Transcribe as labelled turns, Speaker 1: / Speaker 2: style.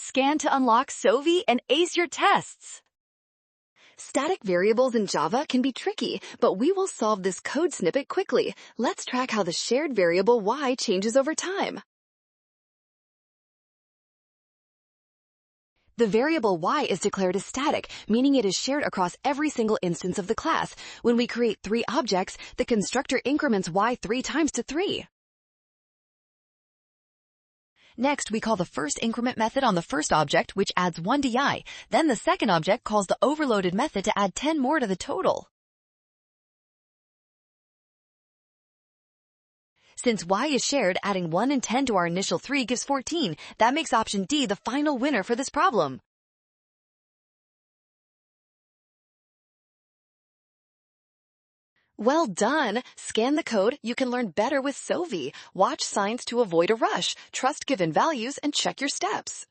Speaker 1: Scan to unlock Sovi and ace your tests.
Speaker 2: Static variables in Java can be tricky, but we will solve this code snippet quickly. Let's track how the shared variable y changes over time. The variable y is declared as static, meaning it is shared across every single instance of the class. When we create 3 objects, the constructor increments y 3 times to 3. Next, we call the first increment method on the first object, which adds 1 to y. Then the second object calls the overloaded method to add 10 more to the total. Since y is shared, adding 1 and 10 to our initial 3 gives 14. That makes option D the final winner for this problem. Well done! Scan the code. You can learn better with Sovi. Watch signs to avoid a rush. Trust given values and check your steps.